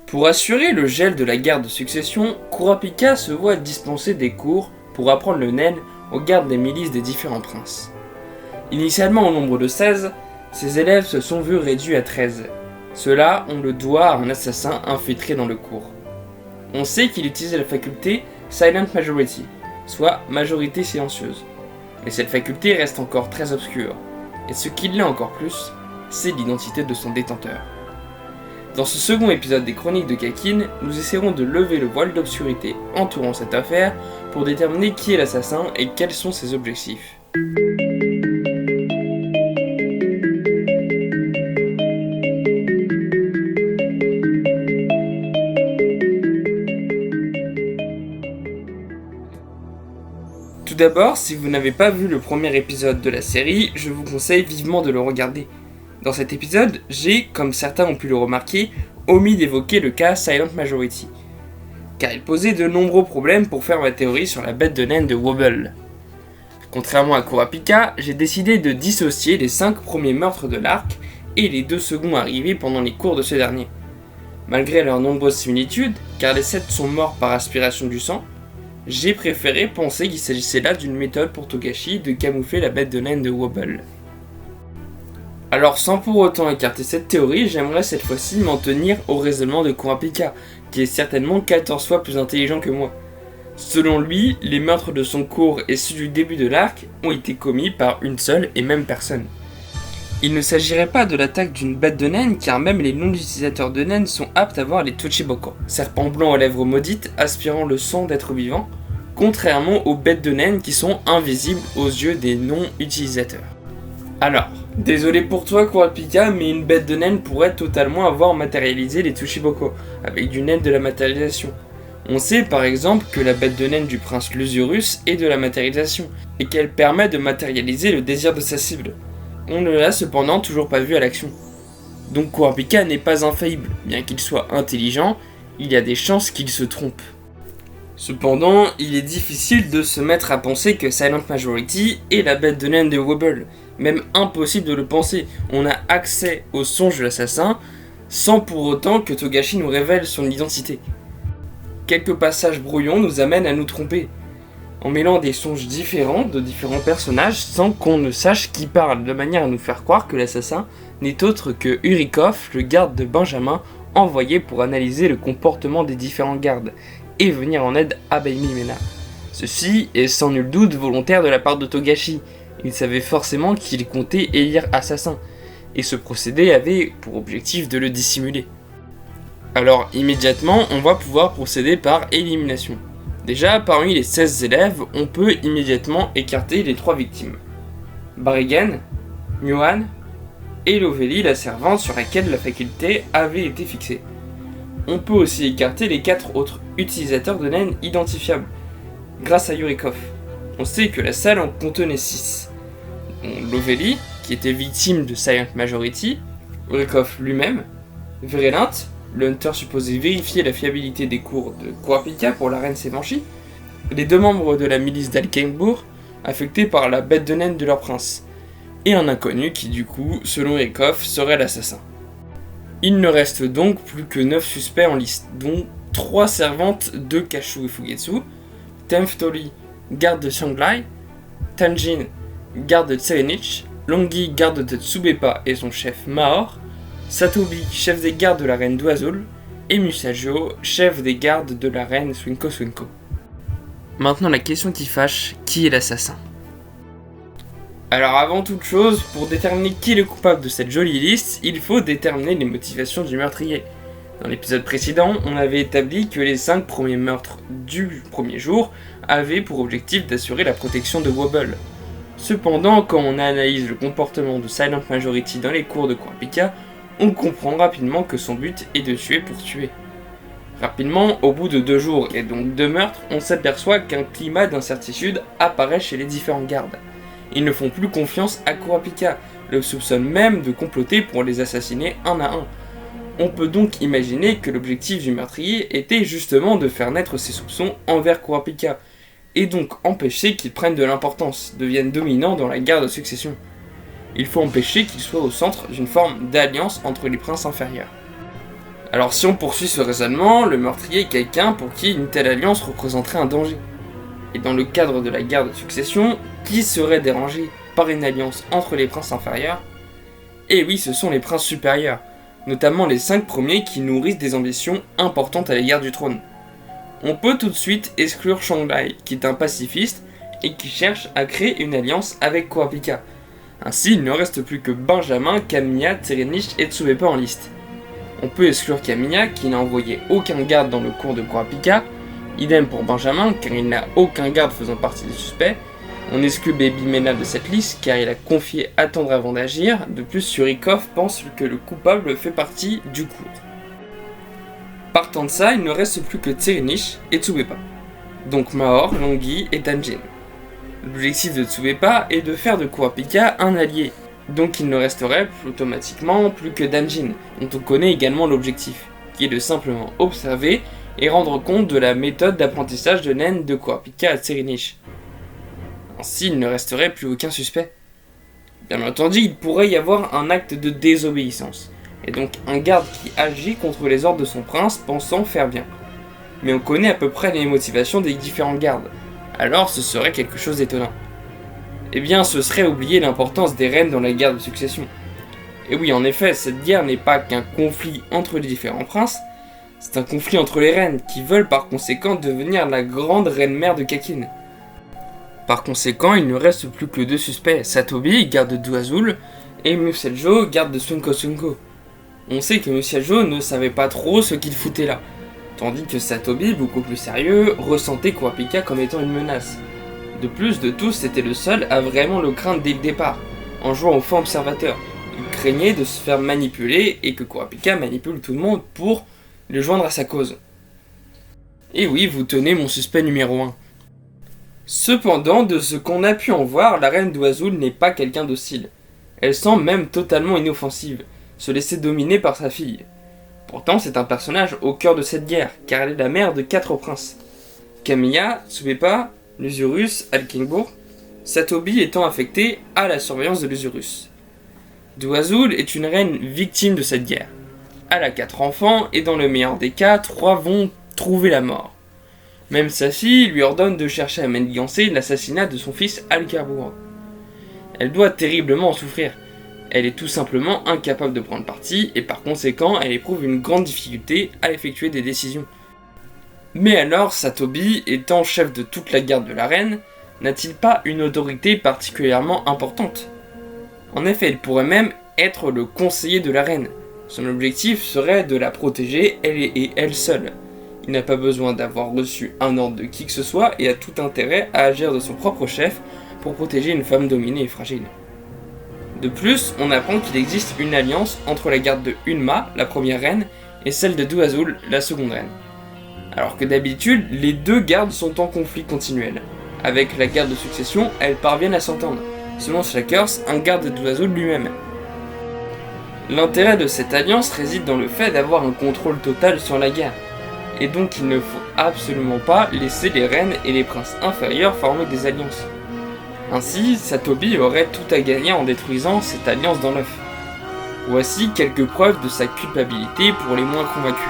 Pour assurer le gel de la garde de succession, Kurapika se voit dispenser des cours pour apprendre le nen aux gardes des milices des différents princes. Initialement au nombre de 16, ses élèves se sont vus réduits à 13. Cela, on le doit à un assassin infiltré dans le cours. On sait qu'il utilisait la faculté Silent Majority, soit majorité silencieuse. Mais cette faculté reste encore très obscure, et ce qui l'est encore plus, c'est l'identité de son détenteur. Dans ce second épisode des Chroniques de Kakin, nous essaierons de lever le voile d'obscurité entourant cette affaire pour déterminer qui est l'assassin et quels sont ses objectifs. Tout d'abord, si vous n'avez pas vu le premier épisode de la série, je vous conseille vivement de le regarder. Dans cet épisode, j'ai, comme certains ont pu le remarquer, omis d'évoquer le cas Silent Majority, car il posait de nombreux problèmes pour faire ma théorie sur la bête de naine de Wobble. Contrairement à Kurapika, j'ai décidé de dissocier les 5 premiers meurtres de l'arc et les 2 seconds arrivés pendant les cours de ce dernier. Malgré leurs nombreuses similitudes, car les 7 sont morts par aspiration du sang, j'ai préféré penser qu'il s'agissait là d'une méthode pour Togashi de camoufler la bête de naine de Wobble. Alors sans pour autant écarter cette théorie, j'aimerais cette fois-ci m'en tenir au raisonnement de Kurapika, qui est certainement 14 fois plus intelligent que moi. Selon lui, les meurtres de son cours et ceux du début de l'arc ont été commis par une seule et même personne. Il ne s'agirait pas de l'attaque d'une bête de naine, car même les non-utilisateurs de naine sont aptes à voir les Tochiboko, serpents blancs aux lèvres maudites aspirant le sang d'êtres vivants, contrairement aux bêtes de naine qui sont invisibles aux yeux des non-utilisateurs. Alors, désolé pour toi Kurapika, mais une bête de naine pourrait totalement avoir matérialisé les Tochiboko, avec du naine de la matérialisation. On sait par exemple que la bête de naine du prince Lusurus est de la matérialisation, et qu'elle permet de matérialiser le désir de sa cible. On ne l'a cependant toujours pas vu à l'action. Donc Kurapika n'est pas infaillible, bien qu'il soit intelligent, il y a des chances qu'il se trompe. Cependant, il est difficile de se mettre à penser que Silent Majority est la bête de naine de Wobble. Même impossible de le penser, on a accès au songe de l'assassin, sans pour autant que Togashi nous révèle son identité. Quelques passages brouillons nous amènent à nous tromper, en mêlant des songes différents de différents personnages sans qu'on ne sache qui parle, de manière à nous faire croire que l'assassin n'est autre que Urikov, le garde de Benjamin, envoyé pour analyser le comportement des différents gardes, et venir en aide à Baimimena. Ceci est sans nul doute volontaire de la part de Togashi. Il savait forcément qu'il comptait élire assassin, et ce procédé avait pour objectif de le dissimuler. Alors immédiatement, on va pouvoir procéder par élimination. Déjà, parmi les 16 élèves, on peut immédiatement écarter les 3 victimes. Barigen, Myohan et Loveli, la servante sur laquelle la faculté avait été fixée. On peut aussi écarter les 4 autres utilisateurs de naine identifiables, grâce à Urikov. On sait que la salle en contenait 6. Loveli, qui était victime de Silent Majority, Urikov lui-même, Virelint, le hunter supposé vérifier la fiabilité des cours de Kurapika pour la reine Sevanshi, les 2 membres de la milice d'Alkenbourg, affectés par la bête de naine de leur prince, et un inconnu qui du coup, selon Urikov, serait l'assassin. Il ne reste donc plus que 9 suspects en liste, dont 3 servantes de Kashu et Fugetsu, Tenftori, garde de Shanghai, Tanjin, garde de Tserenich, Longi, garde de Tsubepa et son chef Maor, Satobi, chef des gardes de la reine d'Oazul, et Musagio, chef des gardes de la reine Swinko Swinko. Maintenant la question qui fâche, qui est l'assassin ? Alors avant toute chose, pour déterminer qui est le coupable de cette jolie liste, il faut déterminer les motivations du meurtrier. Dans l'épisode précédent, on avait établi que les 5 premiers meurtres du premier jour avaient pour objectif d'assurer la protection de Wobble. Cependant, quand on analyse le comportement de Silent Majority dans les cours de Kurapika, on comprend rapidement que son but est de tuer pour tuer. Rapidement, au bout de 2 jours et donc 2 meurtres, on s'aperçoit qu'un climat d'incertitude apparaît chez les différents gardes. Ils ne font plus confiance à Kurapika, le soupçonnent même de comploter pour les assassiner un à un. On peut donc imaginer que l'objectif du meurtrier était justement de faire naître ses soupçons envers Kurapika, et donc empêcher qu'il prenne de l'importance, devienne dominant dans la garde de succession. Il faut empêcher qu'il soit au centre d'une forme d'alliance entre les princes inférieurs. Alors si on poursuit ce raisonnement, le meurtrier est quelqu'un pour qui une telle alliance représenterait un danger. Et dans le cadre de la guerre de succession, qui serait dérangé par une alliance entre les princes inférieurs? Et oui, ce sont les princes supérieurs, notamment les 5 premiers qui nourrissent des ambitions importantes à l'égard du trône. On peut tout de suite exclure Shanghai, qui est un pacifiste et qui cherche à créer une alliance avec Kurapika. Ainsi, il ne reste plus que Benjamin, Kamiya, Tserenich et Tsubepa en liste. On peut exclure Kamiya, qui n'a envoyé aucun garde dans le cours de Kurapika, idem pour Benjamin, car il n'a aucun garde faisant partie des suspects. On exclut Baby Mena de cette liste, car il a confié attendre avant d'agir. De plus, Surikov pense que le coupable fait partie du cours. Partant de ça, il ne reste plus que Tserenich et Tsubepa. Donc Mahor, Longhi et Danjin. L'objectif de Tsubepa est de faire de Kurapika un allié. Donc il ne resterait automatiquement plus que Danjin, dont on connaît également l'objectif, qui est de simplement observer et rendre compte de la méthode d'apprentissage de Nen de Kurapika à Tserenich. Ainsi, il ne resterait plus aucun suspect. Bien entendu, il pourrait y avoir un acte de désobéissance, et donc un garde qui agit contre les ordres de son prince pensant faire bien. Mais on connaît à peu près les motivations des différents gardes, alors ce serait quelque chose d'étonnant. Eh bien, ce serait oublier l'importance des reines dans la guerre de succession. Et oui, en effet, cette guerre n'est pas qu'un conflit entre les différents princes, c'est un conflit entre les reines, qui veulent par conséquent devenir la grande reine-mère de Kakin. Par conséquent, il ne reste plus que 2 suspects, Satobi, garde de Azul, et Museljo, garde de Sunko Sunko. On sait que Museljo ne savait pas trop ce qu'il foutait là, tandis que Satobi, beaucoup plus sérieux, ressentait Kurapika comme étant une menace. De plus, de tous, c'était le seul à vraiment le craindre dès le départ, en jouant au fin observateur. Il craignait de se faire manipuler et que Kurapika manipule tout le monde pour le joindre à sa cause. Et oui, vous tenez mon suspect numéro 1. Cependant, de ce qu'on a pu en voir, la reine d'Oazul n'est pas quelqu'un docile. Elle semble même totalement inoffensive, se laisser dominer par sa fille. Pourtant, c'est un personnage au cœur de cette guerre, car elle est la mère de 4 princes. Kamiya, Tsubepa, Lusurus, Alkingbourg, Satobi étant affectée à la surveillance de Lusurus. D'Oazul est une reine victime de cette guerre. Elle a 4 enfants, et dans le meilleur des cas, 3 vont trouver la mort. Même sa fille lui ordonne de chercher à manigancer l'assassinat de son fils Alkingbourg. Elle doit terriblement en souffrir. Elle est tout simplement incapable de prendre parti, et par conséquent, elle éprouve une grande difficulté à effectuer des décisions. Mais alors, Satobi, étant chef de toute la garde de la reine, n'a-t-il pas une autorité particulièrement importante? En effet, il pourrait même être le conseiller de la reine. Son objectif serait de la protéger, elle et elle seule. Il n'a pas besoin d'avoir reçu un ordre de qui que ce soit et a tout intérêt à agir de son propre chef pour protéger une femme dominée et fragile. De plus, on apprend qu'il existe une alliance entre la garde de Unma, la première reine, et celle de D'Oazul, la seconde reine. Alors que d'habitude, les 2 gardes sont en conflit continuel. Avec la garde de succession, elles parviennent à s'entendre. Selon Shakers, un garde de D'Oazul lui-même. L'intérêt de cette alliance réside dans le fait d'avoir un contrôle total sur la guerre. Et donc il ne faut absolument pas laisser les reines et les princes inférieurs former des alliances. Ainsi, Satobi aurait tout à gagner en détruisant cette alliance dans l'œuf. Voici quelques preuves de sa culpabilité pour les moins convaincus.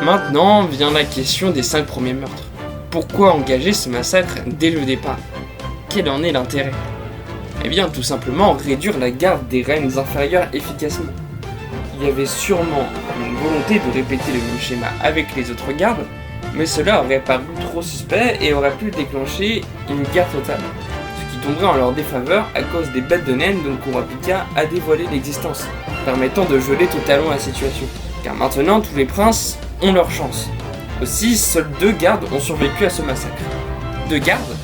Maintenant vient la question des 5 premiers meurtres. Pourquoi engager ce massacre dès le départ? Quel en est l'intérêt? Eh bien tout simplement réduire la garde des reines inférieures efficacement. Il y avait sûrement une volonté de répéter le même schéma avec les autres gardes, mais cela aurait paru trop suspect et aurait pu déclencher une guerre totale, ce qui tomberait en leur défaveur à cause des bêtes de naine dont Kurapika a dévoilé l'existence, permettant de geler totalement la situation. Car maintenant tous les princes ont leur chance. Aussi, seuls 2 gardes ont survécu à ce massacre. 2 gardes,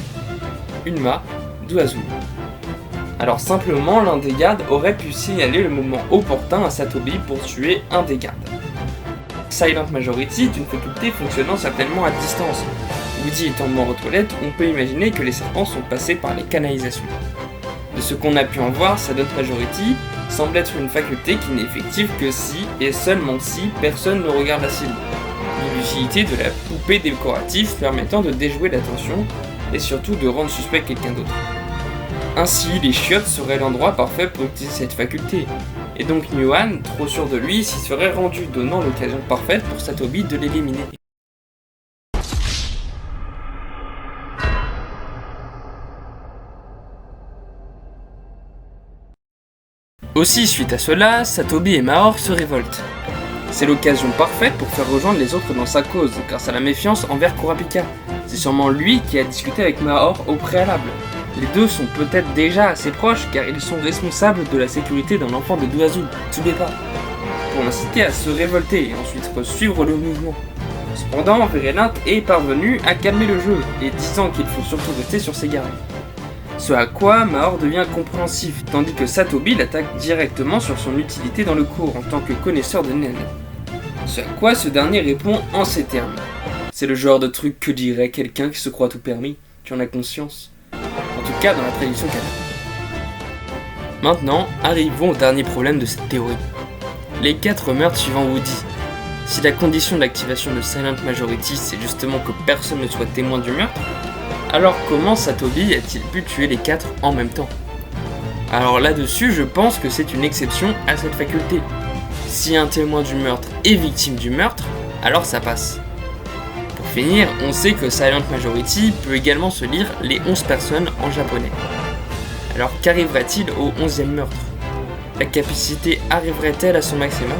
Unma, Duazul. Alors simplement, l'un des gardes aurait pu signaler le moment opportun à Satobi pour tuer un des gardes. Silent Majority est une faculté fonctionnant certainement à distance. Woody étant mort aux toilettes, on peut imaginer que les serpents sont passés par les canalisations. De ce qu'on a pu en voir, Silent Majority semble être une faculté qui n'est effective que si, et seulement si, personne ne regarde la cible. L'utilité de la poupée décorative permettant de déjouer l'attention et surtout de rendre suspect quelqu'un d'autre. Ainsi, les chiottes seraient l'endroit parfait pour utiliser cette faculté, et donc Nyuan, trop sûr de lui, s'y serait rendu, donnant l'occasion parfaite pour Satobi de l'éliminer. Aussi, suite à cela, Satobi et Maor se révoltent. C'est l'occasion parfaite pour faire rejoindre les autres dans sa cause, grâce à la méfiance envers Kurapika. C'est sûrement lui qui a discuté avec Maor au préalable. Les deux sont peut-être déjà assez proches car ils sont responsables de la sécurité d'un enfant de Duazul, Tsubeba, pour l'inciter à se révolter et ensuite suivre le mouvement. Cependant, Verenat est parvenu à calmer le jeu et disant qu'il faut surtout rester sur ses gardes. Ce à quoi Maor devient compréhensif, tandis que Satobi l'attaque directement sur son utilité dans le cours en tant que connaisseur de Nen. Ce à quoi ce dernier répond en ces termes. C'est le genre de truc que dirait quelqu'un qui se croit tout permis, tu en as conscience. En tout cas dans la tradition canon. Maintenant, arrivons au dernier problème de cette théorie. Les 4 meurtres suivant Woody. Si la condition d'activation de Silent Majority c'est justement que personne ne soit témoin du meurtre, alors comment Satobi a-t-il pu tuer les 4 en même temps? Alors là-dessus, je pense que c'est une exception à cette faculté. Si un témoin du meurtre est victime du meurtre, alors ça passe. Pour finir, on sait que Silent Majority peut également se lire les 11 personnes en japonais. Alors qu'arriverait-il au 11e meurtre? La capacité arriverait-elle à son maximum?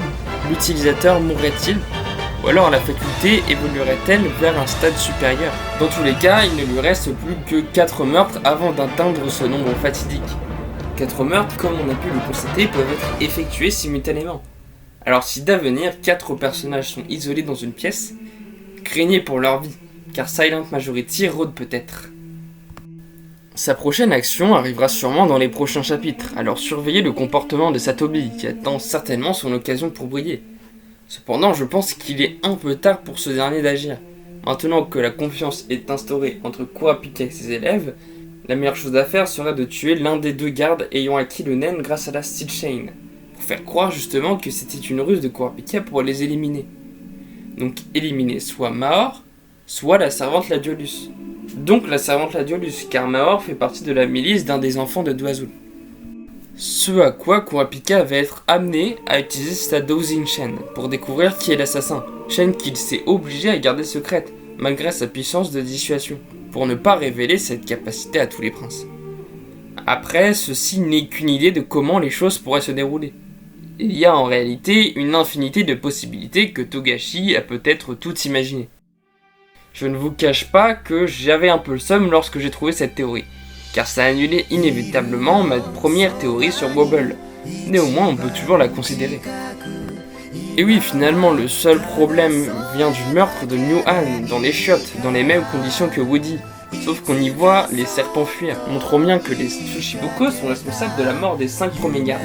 L'utilisateur mourrait-il? Ou alors la faculté évoluerait-elle vers un stade supérieur? Dans tous les cas, il ne lui reste plus que 4 meurtres avant d'atteindre ce nombre fatidique. 4 meurtres, comme on a pu le constater, peuvent être effectués simultanément. Alors si d'avenir 4 personnages sont isolés dans une pièce, craignez pour leur vie, car Silent Majority rôde peut-être. Sa prochaine action arrivera sûrement dans les prochains chapitres, alors surveillez le comportement de Satobi, qui attend certainement son occasion pour briller. Cependant, je pense qu'il est un peu tard pour ce dernier d'agir. Maintenant que la confiance est instaurée entre Kurapika et ses élèves, la meilleure chose à faire serait de tuer l'un des 2 gardes ayant acquis le Nen grâce à la Steel Chain, pour faire croire justement que c'était une ruse de Kurapika pour les éliminer. Donc éliminer soit Maor, soit la servante Ladiolus. Donc la servante Ladiolus, car Maor fait partie de la milice d'un des enfants de Duazul. Ce à quoi Kurapika va être amené à utiliser sa Dowsing Chain pour découvrir qui est l'assassin, chaîne qu'il s'est obligé à garder secrète, malgré sa puissance de dissuasion, pour ne pas révéler cette capacité à tous les princes. Après, ceci n'est qu'une idée de comment les choses pourraient se dérouler. Il y a en réalité une infinité de possibilités que Togashi a peut-être toutes imaginées. Je ne vous cache pas que j'avais un peu le seum lorsque j'ai trouvé cette théorie, car ça annulait inévitablement ma première théorie sur Wobble. Néanmoins, on peut toujours la considérer. Et oui, finalement, le seul problème vient du meurtre de Nyuan dans les chiottes, dans les mêmes conditions que Woody. Sauf qu'on y voit les serpents fuir, montrant bien que les Tsushiboko sont responsables de la mort des 5 premiers gardes.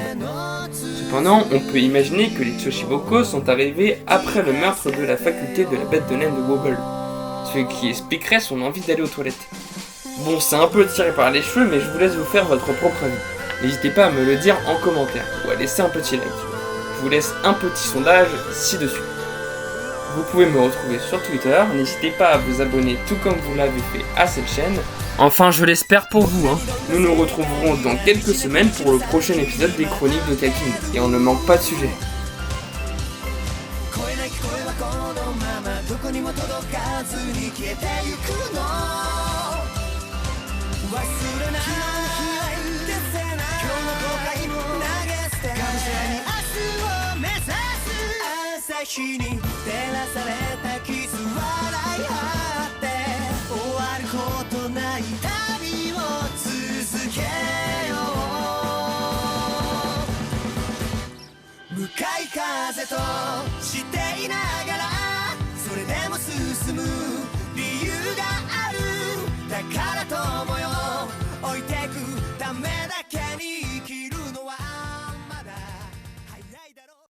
Cependant, on peut imaginer que les Tsushiboko sont arrivés après le meurtre de la faculté de la bête de naine de Wobble, ce qui expliquerait son envie d'aller aux toilettes. Bon, c'est un peu tiré par les cheveux, mais je vous laisse vous faire votre propre avis. N'hésitez pas à me le dire en commentaire, ou à laisser un petit like. Je vous laisse un petit sondage ci-dessus. Vous pouvez me retrouver sur Twitter, n'hésitez pas à vous abonner tout comme vous l'avez fait à cette chaîne. Enfin, je l'espère pour vous, hein. Nous nous retrouverons dans quelques semaines pour le prochain épisode des Chroniques de Kakin, et on ne manque pas de sujet.向かい風としていながら